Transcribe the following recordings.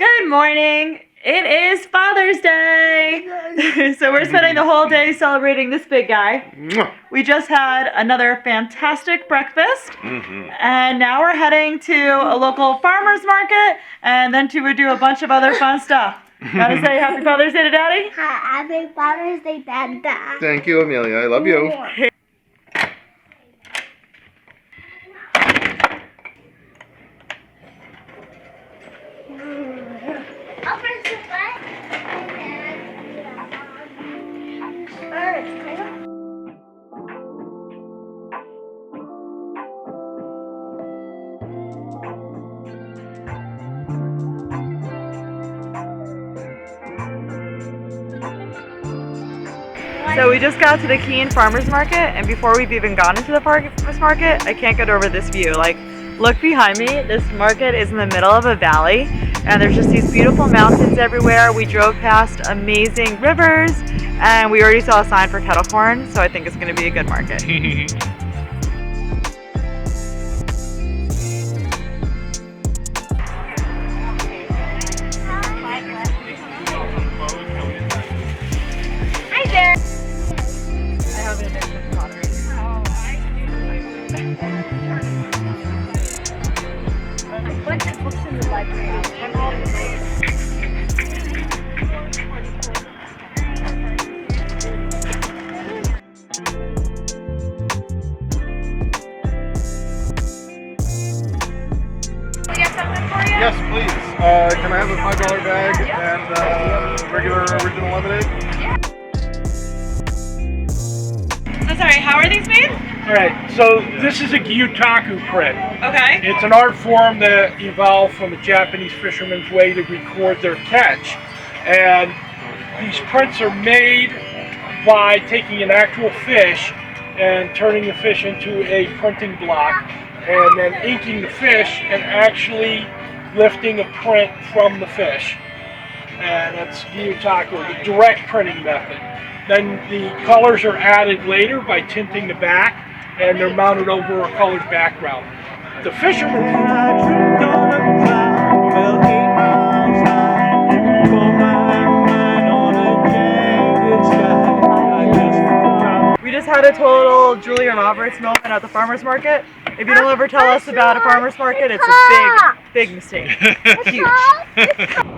Good morning. It is Father's Day. So we're spending the whole day celebrating this big guy. We just had another fantastic breakfast. And now we're heading to a local farmer's market and then to do a bunch of other fun stuff. Gotta say happy Father's Day to Daddy? Happy Father's Day, Dada. Thank you, Amelia. I love you. So we just got to the Keene Farmers Market, and before we've even gone into the farmers market, I can't get over this view. Like, look behind me. This market is in the middle of a valley, and there's just these beautiful mountains everywhere. We drove past amazing rivers, and we already saw a sign for kettle corn, so I think it's going to be a good market. Hi there. I have an addiction to pottery. A bunch of books in the library. Yes, please. Can I have a $5 bag and regular original lemonade? So sorry, how are these made? Alright, so this is a gyutaku print. Okay. It's an art form that evolved from a Japanese fisherman's way to record their catch. And these prints are made by taking an actual fish and turning the fish into a printing block and then inking the fish and actually lifting a print from the fish. And that's gyutaku, the direct printing method. Then the colors are added later by tinting the back, and they're mounted over a colored background. The fisherman... We just had a total Julia Roberts moment at the farmer's market. If you don't ever tell us about a farmer's market, it's a big mistake. Huge.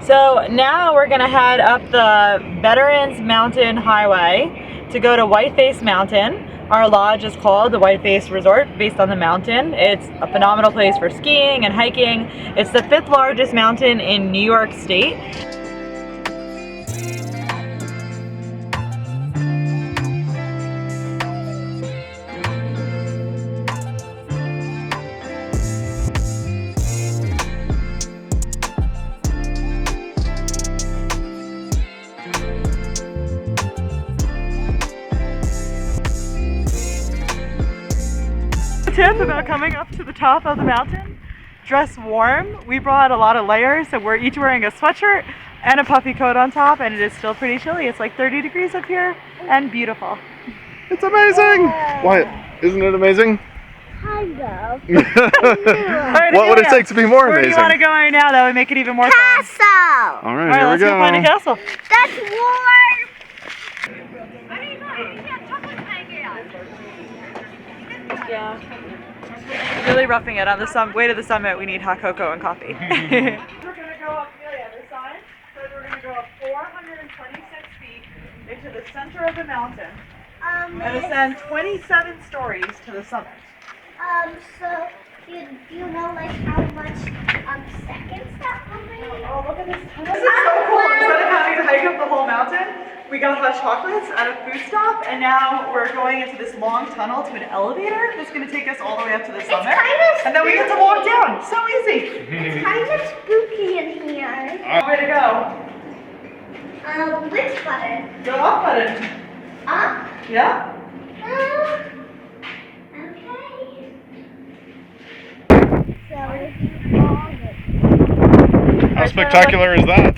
So now we're gonna head up the Veterans Mountain Highway to go to Whiteface Mountain. Our lodge is called the Whiteface Resort, based on the mountain. It's a phenomenal place for skiing and hiking. It's the 5th largest mountain in New York State. Tip about coming up to the top of the mountain: dress warm. We brought a lot of layers, so we're each wearing a sweatshirt and a puffy coat on top, and it is still pretty chilly. It's like 30 degrees up here and beautiful. It's amazing! Why? Isn't it amazing? Kind of. What would it take to be more Where amazing? do you want to go right now? That would make it even more fun. Castle! All All right, right, here we let's go. go find a castle. That's warm! Yeah. Really roughing it on the way to the summit. We need hot cocoa and coffee. We're gonna go up the sign says we're gonna go up 426 feet into the center of the mountain and ascend 27 stories to the summit. So do you know like how much seconds that will be? Oh, look at this. This is so cool. Instead of having to hike up the whole mountain, we got hot chocolates at a food stop, and now we're going into this long tunnel to an elevator that's going to take us all the way up to the summit. And then we get to walk down. So easy. It's kind of spooky in here. Way to go. Which button? Go up button. Up? Yeah. Okay. So How spectacular is that?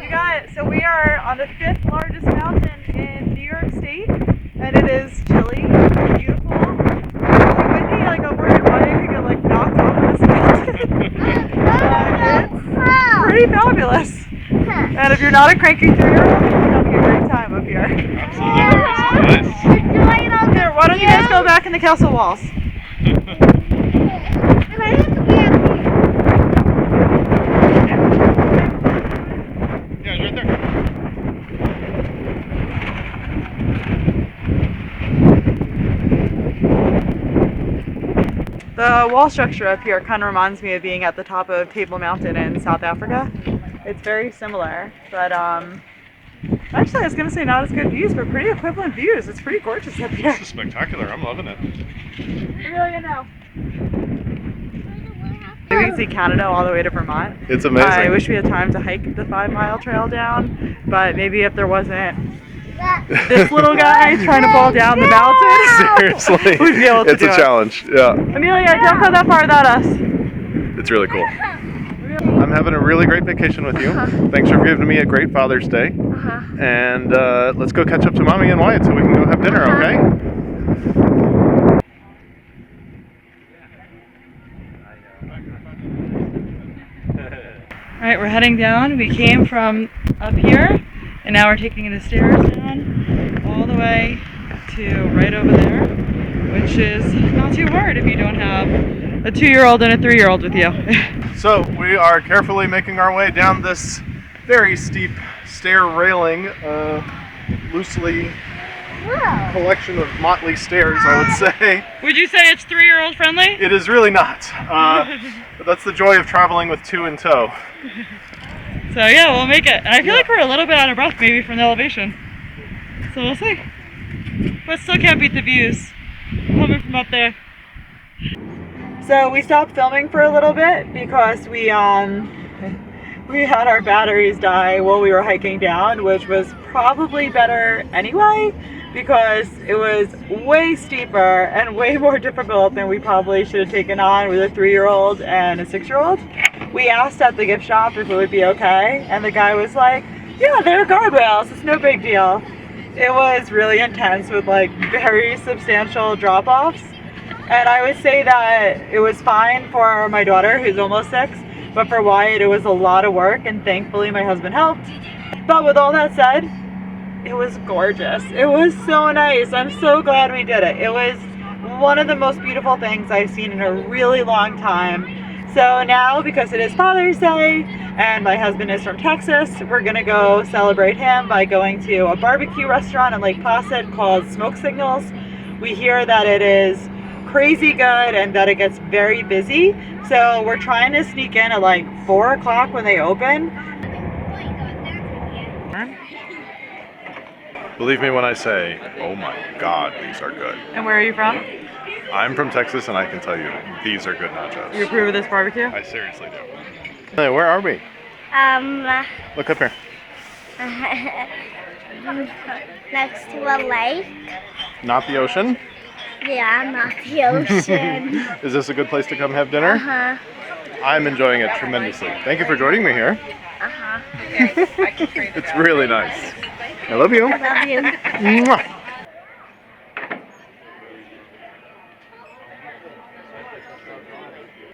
You guys, so we are on the 5th largest mountain in New York State, and it is chilly, beautiful, really windy. Like I'm worried why I could get like knocked off of this mountain. fabulous. And if you're not a cranky 3-year-old, you're having a great time up here. Here, why don't you guys go back in the castle walls? Yeah, it's right there. The wall structure up here kind of reminds me of being at the top of Table Mountain in South Africa. It's very similar, but actually I was going to say not as good views, but pretty equivalent views. It's pretty gorgeous up here. This is spectacular. I'm loving it. Really know. We can see Canada all the way to Vermont. It's amazing. I wish we had time to hike the 5-mile trail down, but maybe if there wasn't this little guy trying to fall down the mountain, Seriously, we'd be able to it's do a it. challenge. Yeah, Amelia, don't go that far without us. it's really cool. I'm having a really great vacation with you. Thanks for giving me a great Father's Day. And let's go catch up to Mommy and Wyatt so we can go have dinner, okay? Alright, we're heading down. We came from up here, and now we're taking the stairs down all the way to right over there, which is not too hard if you don't have a 2-year-old and a 3-year-old with you. So we are carefully making our way down this very steep stair railing, loosely collection of motley stairs, I would say. Would you say it's 3-year-old friendly? It is really not. But that's the joy of traveling with 2 in tow. So yeah, we'll make it. And I feel like we're a little bit out of breath maybe from the elevation. So we'll see. But still can't beat the views coming from up there. So we stopped filming for a little bit because we had our batteries die while we were hiking down, which was probably better anyway because it was way steeper and way more difficult than we probably should have taken on with a 3-year-old and a 6-year-old. We asked at the gift shop if it would be okay, and the guy was like, yeah, they're guardrails, it's no big deal. It was really intense with like very substantial drop-offs. And I would say that it was fine for my daughter, who's almost 6, but for Wyatt, it was a lot of work, and thankfully my husband helped. But with all that said, it was gorgeous. It was so nice. I'm so glad we did it. It was one of the most beautiful things I've seen in a really long time. So now, because it is Father's Day, and my husband is from Texas, we're gonna go celebrate him by going to a barbecue restaurant in Lake Placid called Smoke Signals. We hear that it is crazy good and that it gets very busy, so we're trying to sneak in at like 4 o'clock when they open. Believe me when I say, oh my God, these are good. And where are you from? I'm from Texas and I can tell you, these are good nachos. You approve of this barbecue? I seriously do. Hey, where are we? Look up here. Next to a lake. Not the ocean? Yeah, not the ocean. Is this a good place to come have dinner? I'm enjoying it tremendously. Thank you for joining me here. It's really nice. I love you. I love you. Mwah.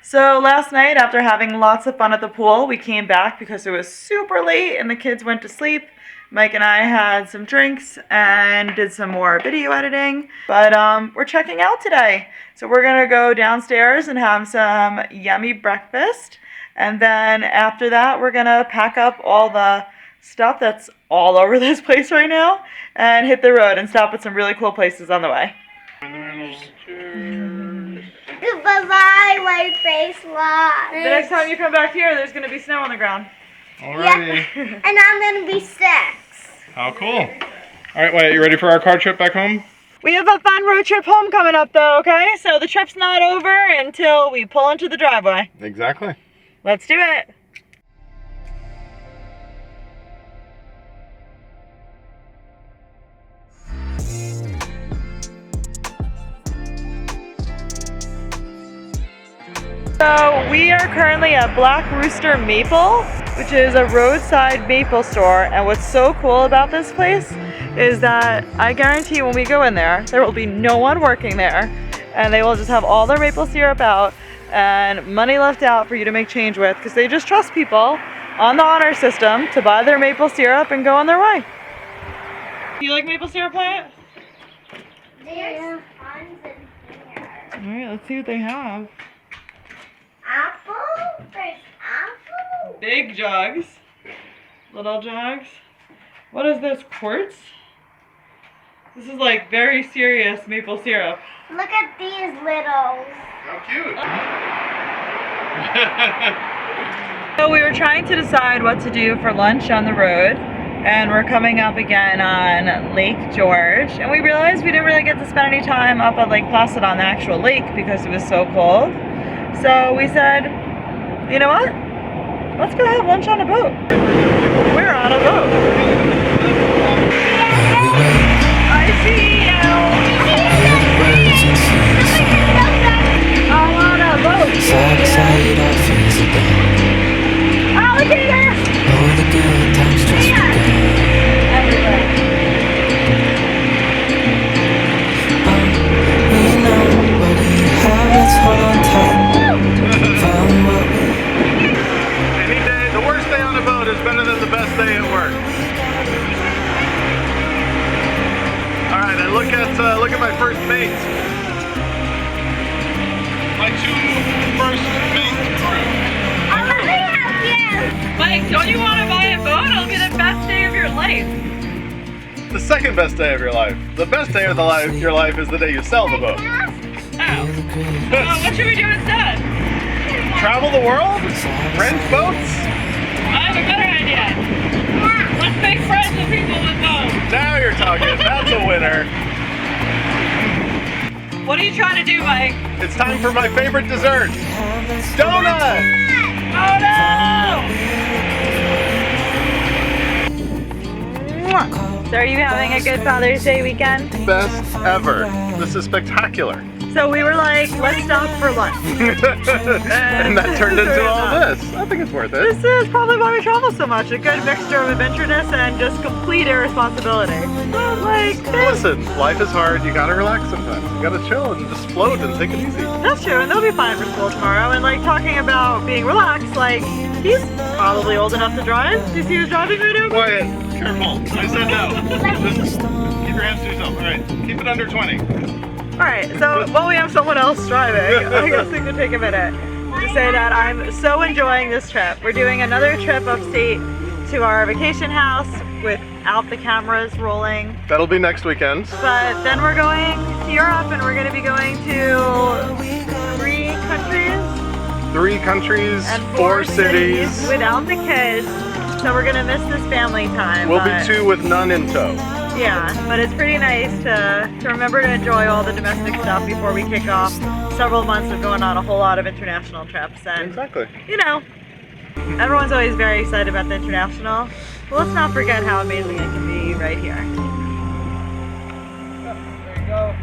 So last night, after having lots of fun at the pool, we came back because it was super late and the kids went to sleep. Mike and I had some drinks and did some more video editing, but we're checking out today. So we're gonna go downstairs and have some yummy breakfast, and then after that, we're gonna pack up all the stuff that's all over this place right now and hit the road and stop at some really cool places on the way. Bye-bye, Whiteface Mountain. The next time you come back here, there's gonna be snow on the ground. Alrighty. And I'm gonna be 6. How cool. Alright, Wyatt, you ready for our car trip back home? We have a fun road trip home coming up though, okay? So the trip's not over until we pull into the driveway. Exactly. Let's do it. So we are currently at Black Rooster Maple, which is a roadside maple store, and what's so cool about this place is that I guarantee when we go in there will be no one working there, and they will just have all their maple syrup out and money left out for you to make change with, because they just trust people on the honor system to buy their maple syrup and go on their way. Do you like maple syrup, Wyatt? There's tons in here. Alright, let's see what they have. Apple? There's apple? Big jugs. Little jugs. What is this? Quartz? This is like very serious maple syrup. Look at these littles. How cute. So we were trying to decide what to do for lunch on the road, and we're coming up again on Lake George, and we realized we didn't really get to spend any time up at Lake Placid on the actual lake because it was so cold. So we said, you know what? Let's go have lunch on a boat. We're on a boat. I see you. I'm on a boat. Alligator. Everywhere. Any day, the worst day on a boat is better than the best day at work. All right, and look at my first mate. My two first mates crew. Mike, don't you want to buy a boat? It'll be the best day of your life. The second best day of your life. The best day of your life is the day you sell the boat. Oh. What should we do instead? Travel the world? Rent boats? I have a better idea. Let's make friends with people with boats. Now you're talking. That's a winner. What are you trying to do, Mike? It's time for my favorite dessert. Donuts! Oh no! So are you having a good Father's Day weekend? Best ever. This is spectacular. So we were like, let's stop for lunch. And that turned into all this. I think it's worth it. This is probably why we travel so much. A good mixture of adventureness and just complete irresponsibility. But like this. Listen, life is hard. You gotta relax sometimes. You gotta chill and just float and take it easy. That's true, and they'll be fine for school tomorrow. And like talking about being relaxed, like he's probably old enough to drive. Do you see who's driving right now? Quiet. Careful. I said no. Just keep your hands to yourself. All right. Keep it under 20. Alright, so while we have someone else driving, I guess we could take a minute to say that I'm so enjoying this trip. We're doing another trip upstate to our vacation house without the cameras rolling. That'll be next weekend. But then we're going to Europe and we're going to be going to 3 countries. 3 countries, And 4 cities. without the kids. So we're going to miss this family time. We'll but- be 2 with none in tow. Yeah, but it's pretty nice to remember to enjoy all the domestic stuff before we kick off several months of going on a whole lot of international trips. And, Exactly. you know, everyone's always very excited about the international. But let's not forget how amazing it can be right here. There you go.